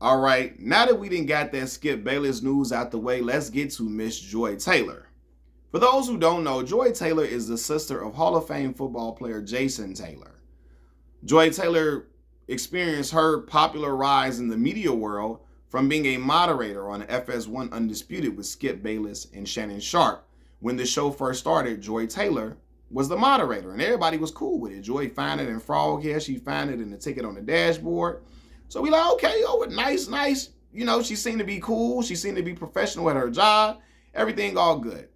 All right, now that we didn't got that Skip Bayless news out the way, let's get to Miss Joy Taylor. For those who don't know, Joy Taylor is the sister of Hall of Fame football player Jason Taylor. Joy Taylor experienced her popular rise in the media world from being a moderator on FS1 Undisputed with Skip Bayless and Shannon Sharpe. When the show first started, Joy Taylor was the moderator, and everybody was cool with it. Joy found it in Frog Hair. She found it in the ticket on the dashboard. So we like, okay, nice. You know, she seemed to be cool. She seemed to be professional at her job. Everything all good.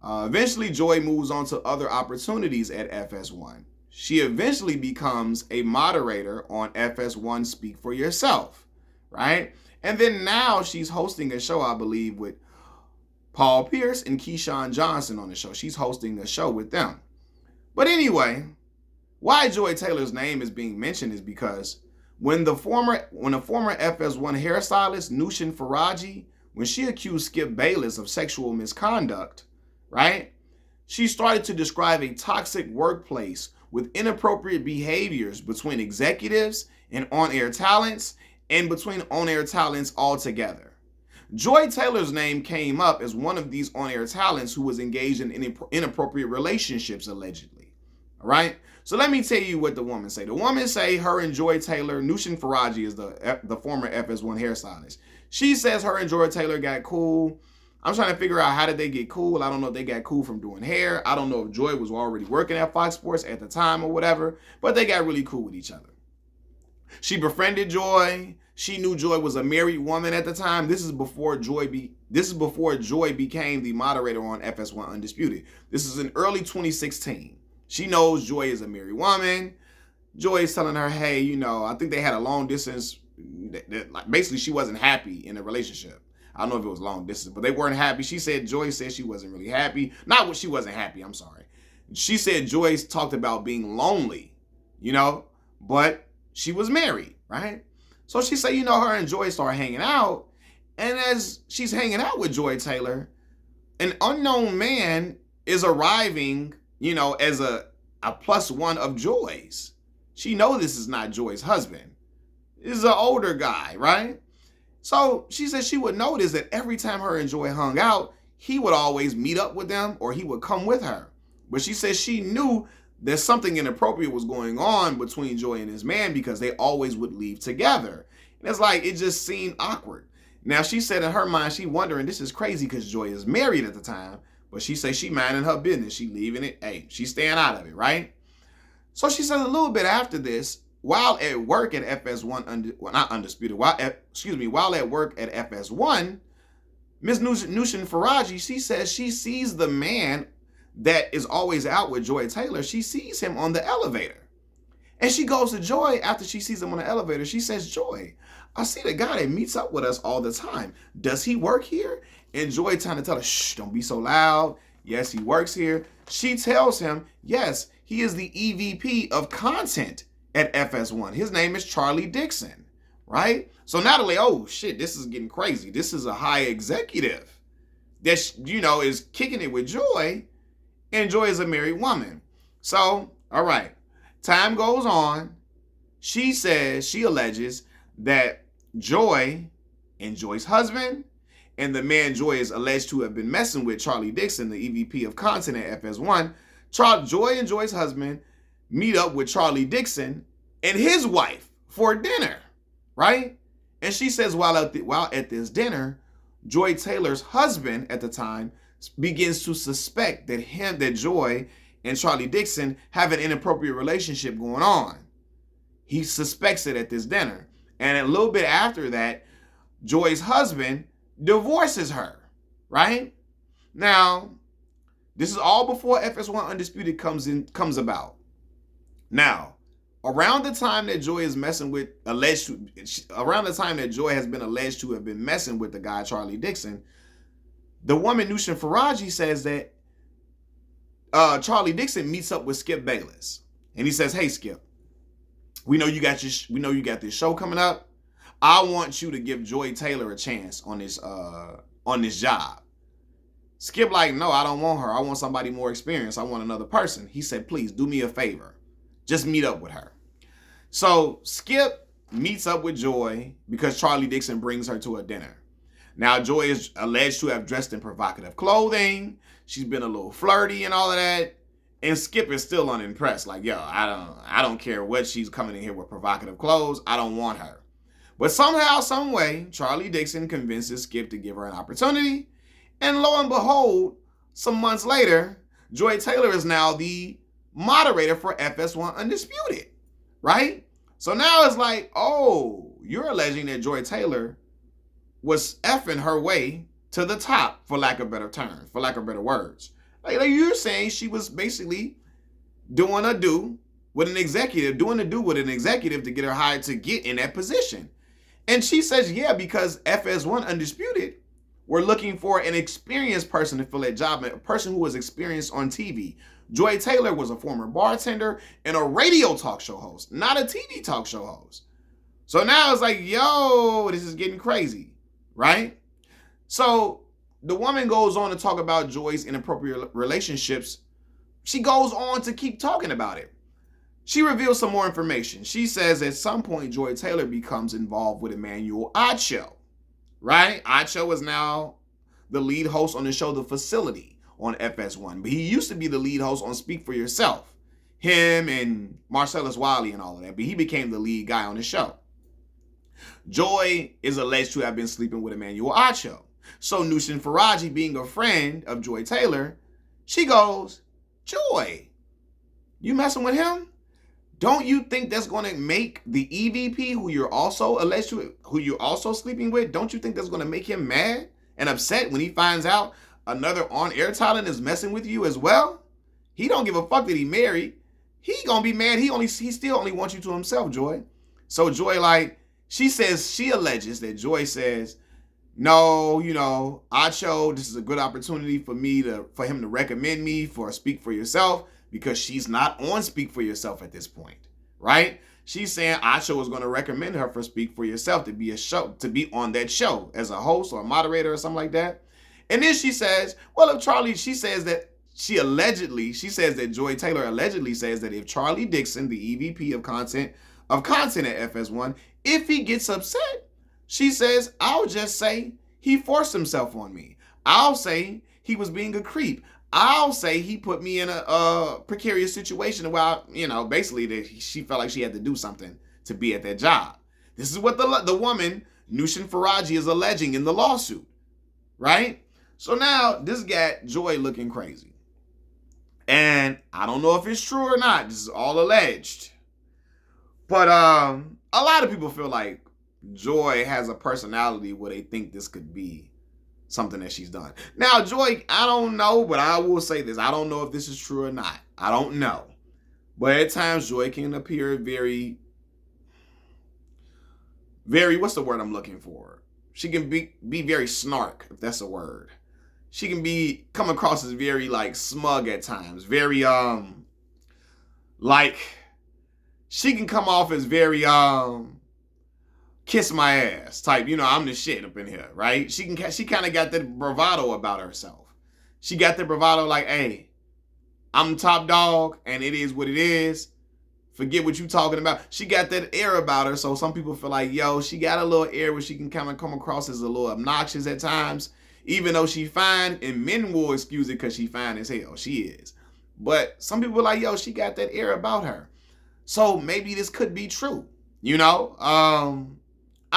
Eventually, Joy moves on to other opportunities at FS1. She eventually becomes a moderator on FS1 Speak for Yourself, right? And then now she's hosting a show, I believe, with Paul Pierce and Keyshawn Johnson on the show. She's hosting a show with them. But anyway, why Joy Taylor's name is being mentioned is because when a former FS1 hairstylist, Nushin Faraji, when she accused Skip Bayless of sexual misconduct, right, she started to describe a toxic workplace with inappropriate behaviors between executives and on-air talents and between on-air talents altogether. Joy Taylor's name came up as one of these on-air talents who was engaged in inappropriate relationships, allegedly. All right? So let me tell you what the woman say. The woman say her and Joy Taylor, Nushin Faraji is the former FS1 hairstylist. She says her and Joy Taylor got cool. I'm trying to figure out how did they get cool. I don't know if they got cool from doing hair. I don't know if Joy was already working at Fox Sports at the time or whatever, but they got really cool with each other. She befriended Joy. She knew Joy was a married woman at the time. This is before Joy became the moderator on FS1 Undisputed. This is in early 2016. She knows Joy is a married woman. Joy is telling her, hey, you know, I think they had a long distance. Basically, she wasn't happy in a relationship. I don't know if it was long distance, but they weren't happy. Joy said she wasn't really happy. Not what she wasn't happy, I'm sorry. She said Joy talked about being lonely, you know, but she was married, right? So she said, you know, her and Joy started hanging out. And as she's hanging out with Joy Taylor, an unknown man is arriving, you know, as a plus one of Joy's. She knows this is not Joy's husband. This is an older guy, right? So she said she would notice that every time her and Joy hung out, he would always meet up with them or he would come with her. But she said she knew that something inappropriate was going on between Joy and his man because they always would leave together. And it's like, it just seemed awkward. Now, she said in her mind, she wondering, this is crazy because Joy is married at the time, but she said she minding her business. She leaving it. Hey, she's staying out of it, right? So she said a little bit after this, while at work at FS1, while at work at FS1, Ms. Nushin Faraji, she says she sees the man that is always out with Joy Taylor. She sees him on the elevator. And she goes to Joy after she sees him on the elevator. She says, Joy, I see the guy that meets up with us all the time. Does he work here? And Joy trying to tell her, shh, don't be so loud. Yes, he works here. She tells him, yes, he is the EVP of content at FS1. His name is Charlie Dixon, right? So now they're like, oh shit, this is getting crazy. This is a high executive that, you know, is kicking it with Joy, and Joy is a married woman. So, all right, time goes on. She says, she alleges that Joy and Joy's husband and the man Joy is alleged to have been messing with, Charlie Dixon, the EVP of content at FS1, Joy and Joy's husband meet up with Charlie Dixon and his wife for dinner, right? And she says while at this dinner, Joy Taylor's husband at the time begins to suspect that Joy and Charlie Dixon have an inappropriate relationship going on. He suspects it at this dinner. And a little bit after that, Joy's husband divorces her, right? Now, this is all before FS1 Undisputed comes about. Now, around the time that Joy is around the time that Joy has been alleged to have been messing with the guy Charlie Dixon, the woman Nushin Faraji says that Charlie Dixon meets up with Skip Bayless, and he says, "Hey Skip, we know you got this show coming up. I want you to give Joy Taylor a chance on this job." Skip like, "No, I don't want her. I want somebody more experienced. I want another person." He said, "Please do me a favor. Just meet up with her." So Skip meets up with Joy because Charlie Dixon brings her to a dinner. Now, Joy is alleged to have dressed in provocative clothing. She's been a little flirty and all of that. And Skip is still unimpressed. Like, yo, I don't care what she's coming in here with provocative clothes. I don't want her. But somehow, some way, Charlie Dixon convinces Skip to give her an opportunity. And lo and behold, some months later, Joy Taylor is now the moderator for FS1 Undisputed, right? So now it's like, oh, you're alleging that Joy Taylor was effing her way to the top, for lack of better terms, for lack of better words. Like you're saying she was basically doing a do with an executive to get her hired to get in that position. And she says, yeah, because FS1 Undisputed, we're looking for an experienced person to fill that job, a person who was experienced on TV. Joy Taylor was a former bartender and a radio talk show host, not a TV talk show host. So now it's like, yo, this is getting crazy, right? So the woman goes on to talk about Joy's inappropriate relationships. She goes on to keep talking about it. She reveals some more information. She says at some point, Joy Taylor becomes involved with Emmanuel Acho, right? Acho is now the lead host on the show The Facility on FS1, but he used to be the lead host on Speak for Yourself. Him and Marcellus Wiley and all of that, but he became the lead guy on the show. Joy is alleged to have been sleeping with Emmanuel Acho. So Nushin Faraji, being a friend of Joy Taylor, she goes, Joy, you messing with him? Don't you think that's going to make the EVP, who you're also sleeping with, don't you think that's going to make him mad and upset when he finds out another on-air talent is messing with you as well? He don't give a fuck that he married. He gonna be mad. He still only wants you to himself, Joy. So Joy, she alleges that Joy says, no, Acho, this is a good opportunity for him to recommend me for Speak for Yourself, because she's not on Speak for Yourself at this point, right? She's saying Acho is going to recommend her for Speak for Yourself to be on that show as a host or a moderator or something like that. And then she says, she says that Joy Taylor allegedly says that if Charlie Dixon, the EVP of content at FS1, if he gets upset, she says, I'll just say he forced himself on me. I'll say he was being a creep. I'll say he put me in a precarious situation where, basically that she felt like she had to do something to be at that job. This is what the woman, Nushin Faraji, is alleging in the lawsuit, right? So now this got Joy looking crazy. And I don't know if it's true or not. This is all alleged. But a lot of people feel like Joy has a personality where they think this could be something that she's done. Now, Joy, I don't know, but I will say this. I don't know if this is true or not. I don't know. But at times, Joy can appear very, what's the word I'm looking for? She can be very snark, if that's a word. She can come across as very, smug at times. Very, she can come off as very, kiss my ass type, I'm the shit up in here, right? She kind of got that bravado about herself. She got the bravado hey, I'm top dog and it is what it is. Forget what you talking about. She got that air about her, so some people feel like, yo, she got a little air where she can kind of come across as a little obnoxious at times, even though she fine, and men will excuse it because she fine as hell. She is. But some people are like, yo, she got that air about her. So maybe this could be true,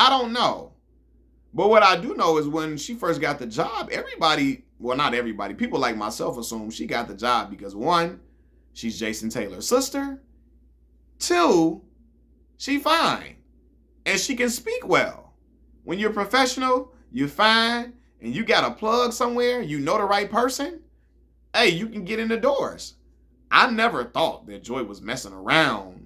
I don't know. But what I do know is when she first got the job, not everybody, people like myself assume she got the job because 1, she's Jason Taylor's sister. 2, she fine. And she can speak well. When you're professional, you're fine, and you got a plug somewhere, the right person, hey, you can get in the doors. I never thought that Joy was messing around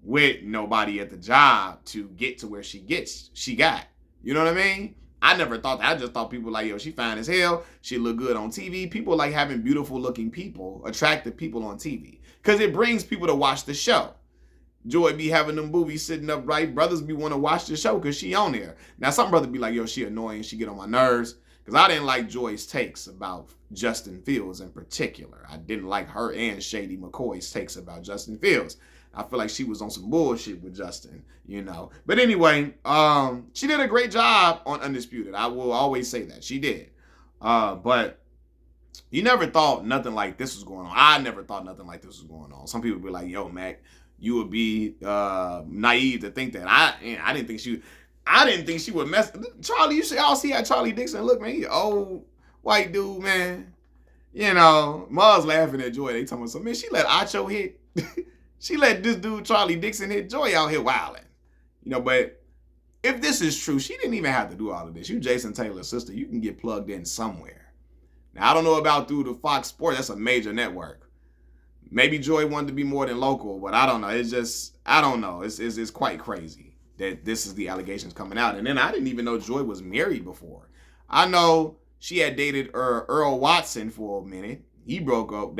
with nobody at the job to get to where she got. You know what I mean? I never thought that. I just thought people yo, she fine as hell. She look good on TV. People like having beautiful looking people, attractive people on TV. Because it brings people to watch the show. Joy be having them boobies sitting up right. Brothers be want to watch the show because she on there. Now some brothers be like, yo, she annoying. She get on my nerves. Because I didn't like Joy's takes about Justin Fields in particular. I didn't like her and Shady McCoy's takes about Justin Fields. I feel like she was on some bullshit with Justin, you know. But anyway, she did a great job on Undisputed. I will always say that. She did. But you never thought nothing like this was going on. I never thought nothing like this was going on. Some people be like, yo, Mac, you would be naive to think that. I didn't think she would mess. Charlie, you should all see how Charlie Dixon look, man. He old white dude, man. You know, Mars laughing at Joy. They talking about something. Man, she let Acho hit. She let this dude Charlie Dixon hit. Joy out here wilding. You know, but if this is true, she didn't even have to do all of this. You Jason Taylor's sister. You can get plugged in somewhere. Now, I don't know about through the Fox Sports. That's a major network. Maybe Joy wanted to be more than local, but I don't know. It's just, I don't know. It's quite crazy that this is the allegations coming out. And then I didn't even know Joy was married before. I know she had dated Earl Watson for a minute. They broke up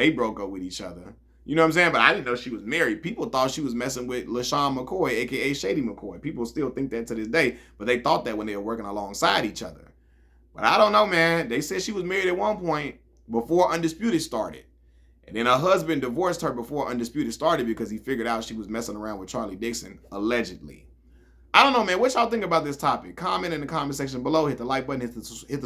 with each other. You know what I'm saying? But I didn't know she was married. People thought she was messing with LaShawn McCoy, a.k.a. Shady McCoy. People still think that to this day, but they thought that when they were working alongside each other. But I don't know, man. They said she was married at one point before Undisputed started. And then her husband divorced her before Undisputed started because he figured out she was messing around with Charlie Dixon, allegedly. I don't know, man. What y'all think about this topic? Comment in the comment section below. Hit the like button, hit the subscribe.